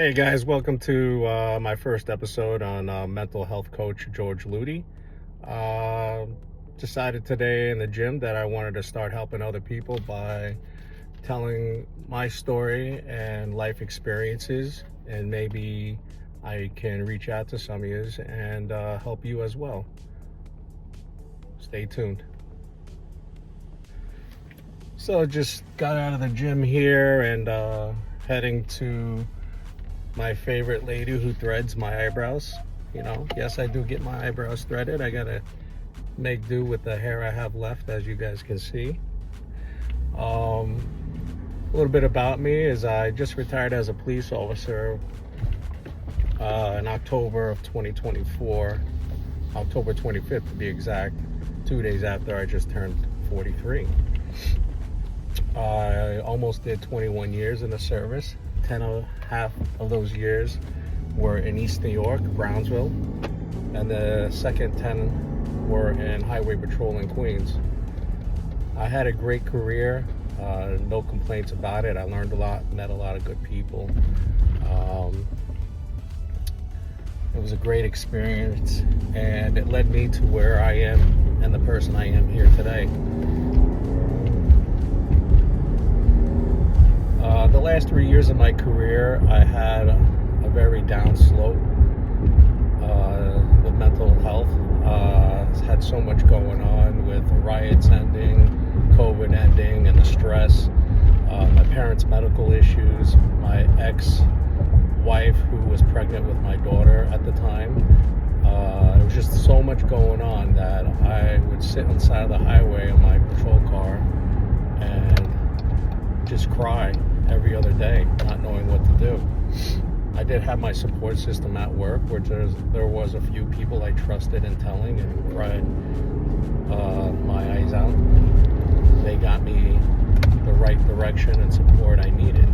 Hey guys, welcome to my first episode on mental health coach George Ludy. Uh, Decided today in the gym that I wanted to start helping other people by telling my story and life experiences, and maybe I can reach out to some of you and help you as well. Stay tuned. So just got out of the gym here and heading to my favorite lady who threads my eyebrows. Yes, I do get my eyebrows threaded. I gotta make do with the hair I have left, as you guys can see. A little bit about me is I just retired as a police officer in October of 2024, October 25th to be exact, 2 days after I just turned 43. I almost did 21 years in the service. 10 and a half of those years were in East New York, Brownsville, and the second 10 were in Highway Patrol in Queens. I had a great career, no complaints about it. I learned a lot, met a lot of good people. It was a great experience, and it led me to where I am and the person I am here today. The last 3 years of my career, I had a very down slope with mental health. Had so much going on with the riots ending, COVID ending, and the stress. My parents' medical issues, my ex-wife who was pregnant with my daughter at the time. There was just so much going on that I would sit on the side of the highway in my patrol car and just cry every other day, not knowing what to do. I did have my support system at work, which there was a few people I trusted in telling and cried my eyes out. They got me the right direction and support I needed.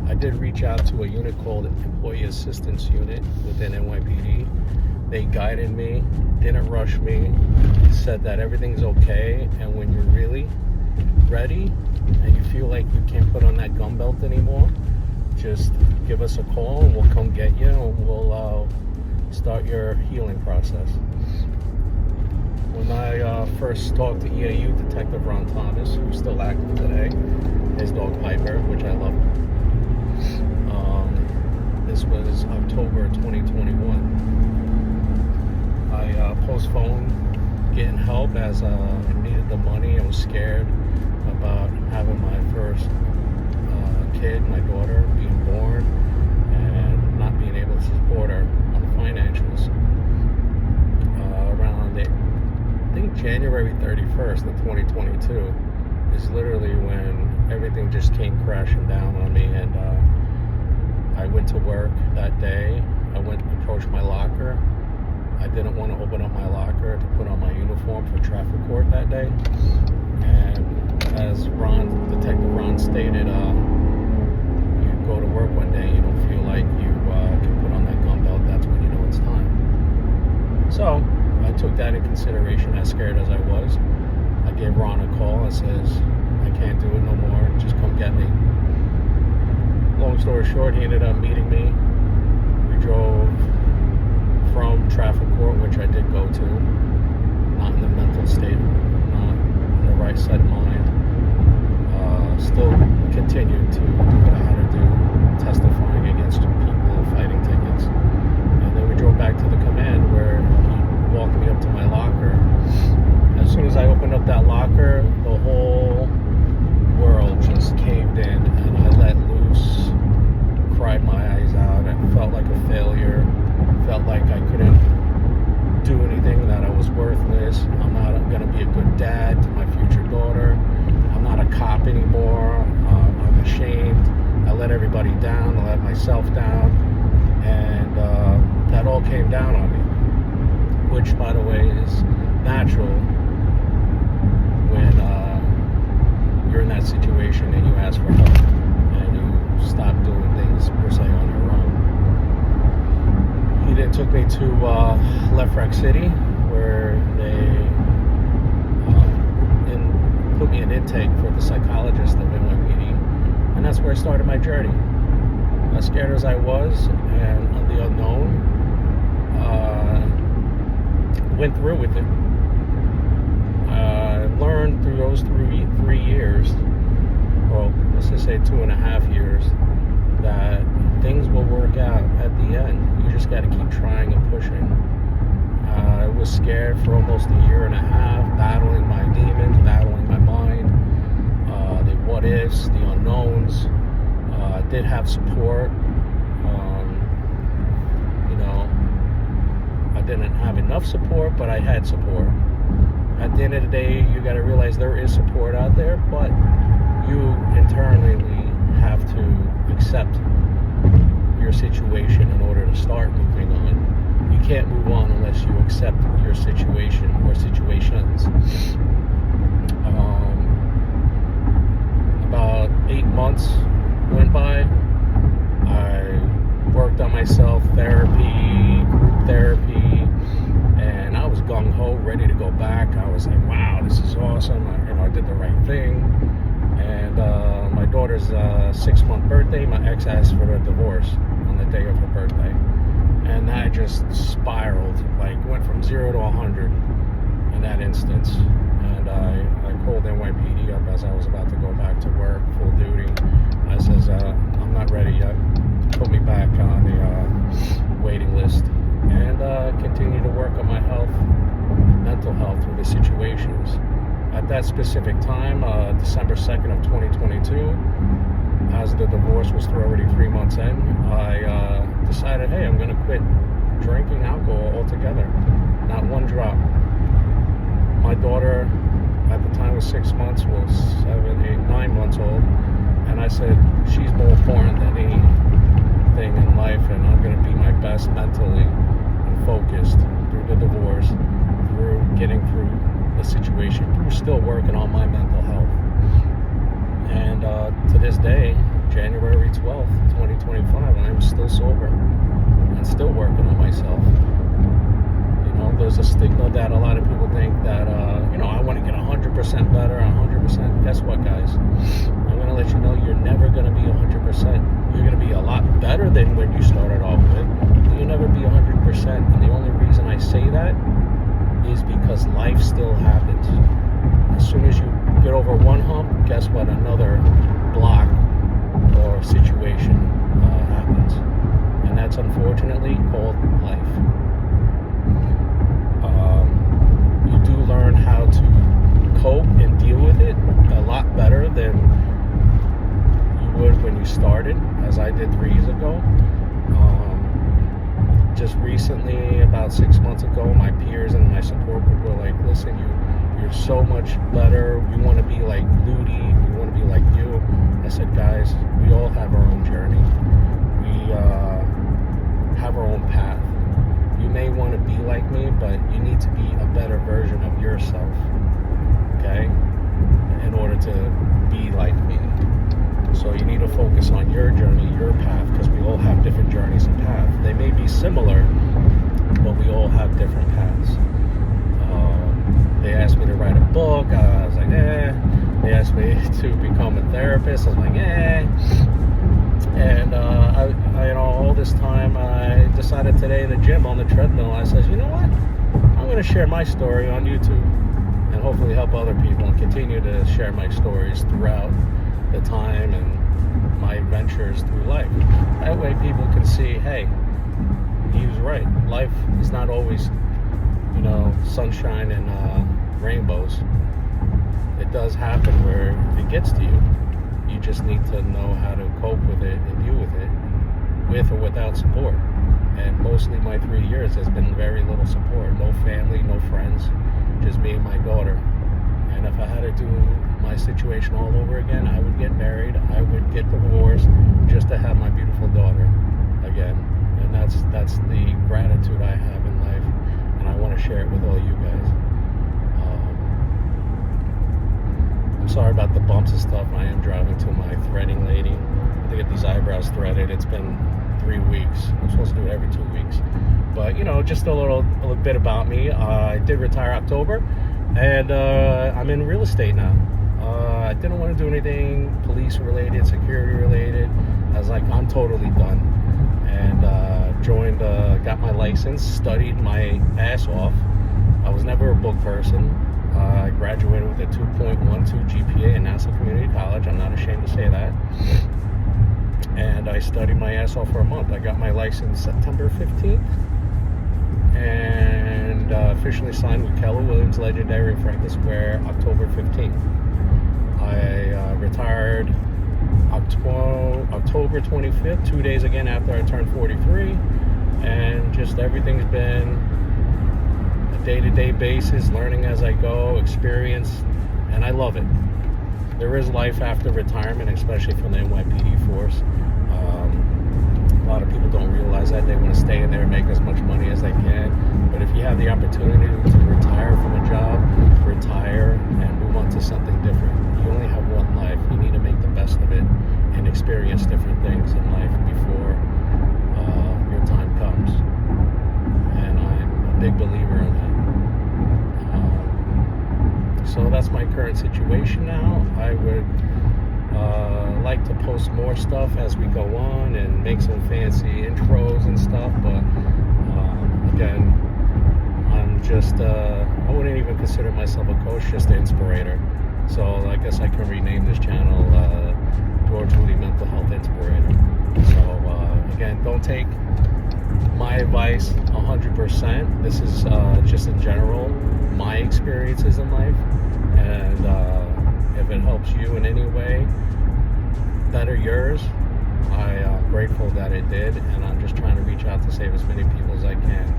I did reach out to a unit called Employee Assistance Unit within NYPD. They guided me, didn't rush me, said that everything's okay, and when you're really ready and you feel like you can't put on that gun belt anymore, just give us a call and we'll come get you and we'll start your healing process. When I first talked to EAU Detective Ron Thomas, who's still active today, his dog Piper, which I love, this was October 2021. I postponed getting help as I needed the money. I was scared about having my first kid, my daughter, being born, and not being able to support her on the financials. Around, I think, January 31st of 2022 is literally when everything just came crashing down on me, and I went to work that day. I went to approach my locker. I didn't want to open up my locker to put on my uniform for traffic court that day. And as Detective Ron stated, you go to work one day, you don't feel like you can put on that gun belt, that's when you know it's time. So I took that in consideration, as scared as I was. I gave Ron a call and says, I can't do it no more, just come get me. Long story short, he ended up meeting me. We drove from traffic court, which I did go to, not in the mental state, not in the right set of mind. Still continued to do what I had to do, testifying against people, fighting tickets. And then we drove back to the command where he walked me up to my locker. As soon as I opened up that locker, the whole world just caved in and I let loose, cried my eyes out, and felt like a failure, felt like I couldn't do anything, that I was worthless. I'm not going to be a good dad to my future daughter. I'm not a cop anymore. I'm ashamed. I let everybody down. I let myself down. And that all came down on me, which, by the way, is natural when you're in that situation and you ask for help and you stop doing things per se on your own. He then took me to Lefrak City, where they put me in intake for the psychologist of NYPD, and that's where I started my journey. as scared as I was, and on the unknown, went through with it. I learned through those 3 years, well, let's just say 2.5 years, that things will work out at the end. You just got to keep trying and pushing. I was scared for almost 1.5 years, battling my demons, battling my mind, the what ifs, the unknowns. I did have support. I didn't have enough support, but I had support. At the end of the day, you got to realize there is support out there, but you internally have to accept your situation in order to start moving on. You can't move on unless you accept your situation or situations. About 8 months went by. I worked on myself, therapy, group therapy, and I was gung-ho, ready to go back. I was like, wow, this is awesome. I did the right thing. And my daughter's 6-month birthday, my ex asked for a divorce on the day of her birthday. And that just spiraled, like went from 0 to 100 in that instance. And I called NYPD up as I was about to go back to work, full duty. I says, I'm not ready yet. Put me back on the waiting list. And continue to work on my health, mental health through the situations. At that specific time, December 2nd of 2022, as the divorce was already 3 months in, I decided, hey, I'm going to quit drinking alcohol altogether. Not one drop. My daughter at the time was 6 months, was 7, 8, 9 months old, and I said, she's more important than anything in life, and I'm going to be my best mentally and focused through the divorce, through getting through the situation, through still working on my mental health. And to this day, January 12th, 2025, I'm still sober and still working on myself. There's a stigma that a lot of people think that, I want to get 100% better, 100%. Guess what, guys? I'm going to let you know you're never going to be 100%. You're going to be a lot better than when you started off with. You'll never be 100%. And the only reason I say that is because life still happens. As soon as you get over one hump, guess what? Another block or situation happens. And that's unfortunately called life. You do learn how to cope and deal with it a lot better than you would when you started, as I did 3 years ago. Just recently, about 6 months ago, my peers and my support group were like, listen, you're so much better. We want to be like Ludi. We want to be like you. I said, guys, we all have our own journey. We have our own path. You may want to be like me, but you need to be a better version of yourself, okay? In order to be like me. So you need to focus on your journey, your path, because we all have different journeys and paths. They may be similar, but we all have different paths. They asked me to write a book. I was like, eh. They asked me to become a therapist. I was like, eh. And all this time, I decided today in the gym on the treadmill, I said, you know what? I'm going to share my story on YouTube and hopefully help other people and continue to share my stories throughout the time and my adventures through life. That way people can see, hey, he was right. Life is not always, sunshine and rainbows. It does happen where it gets to you. You just need to know how to cope with it and deal with it, with or without support. And mostly my 3 years has been very little support. No family, no friends, just me and my daughter. And if I had to do my situation all over again, I would get married, I would get divorced, just to have my beautiful daughter again. And that's the gratitude I have in life, and I want to share it with all you guys. I'm sorry about the bumps and stuff. I am driving to my threading lady to get these eyebrows threaded. It's been 3 weeks. I'm supposed to do it every 2 weeks. But, just a little bit about me. I did retire October, and I'm in real estate now. I didn't want to do anything police related, security related. I was like, I'm totally done. And joined, got my license, studied my ass off. I was never a book person. I graduated with a 2.12 GPA in Nassau Community College. I'm not ashamed to say that. And I studied my ass off for a month. I got my license September 15th. And officially signed with Keller Williams Legendary in Franklin Square October 15th. I retired October 25th, 2 days again after I turned 43, and just everything's been a day-to-day basis, learning as I go, experience, and I love it. There is life after retirement, especially from the NYPD force. A lot of people don't realize that. They want to stay in there and make as much money as they can. But if you have the opportunity to retire from a job, retire and move on to something different. You only have one life. You need to make the best of it and experience different things in life before your time comes. And I'm a big believer in that. So that's my current situation now. I would like to post more stuff as we go on and make some fancy intros and stuff, but again, I'm just I wouldn't even consider myself a coach, just an inspirator. So I guess I can rename this channel George Woody Mental Health Inspirator. So again, don't take my advice 100%. This is just in general my experiences in life, and if it helps you in any way, that are yours, I'm grateful that it did, and I'm just trying to reach out to save as many people as I can.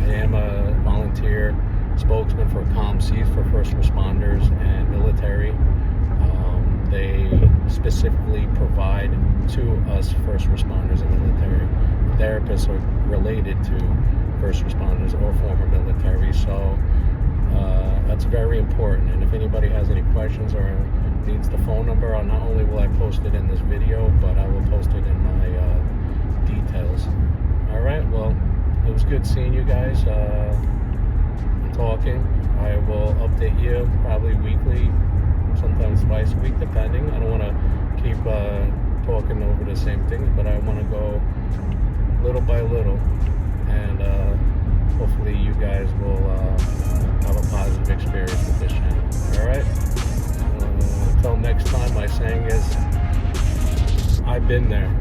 I am a volunteer spokesman for COMSEAS, for first responders and military. They specifically provide to us first responders and military. Therapists are related to first responders or former military, so that's very important. And if anybody has any questions or needs the phone number, not only will I post it in this video, but I will post it in my details. All right, well, it was good seeing you guys, talking. I will update you probably weekly, sometimes twice a week, depending. I don't want to keep talking over the same things, but I want to go little by little, and hopefully you guys will have a positive experience with this channel. All right? Until next time, my saying is, I've been there.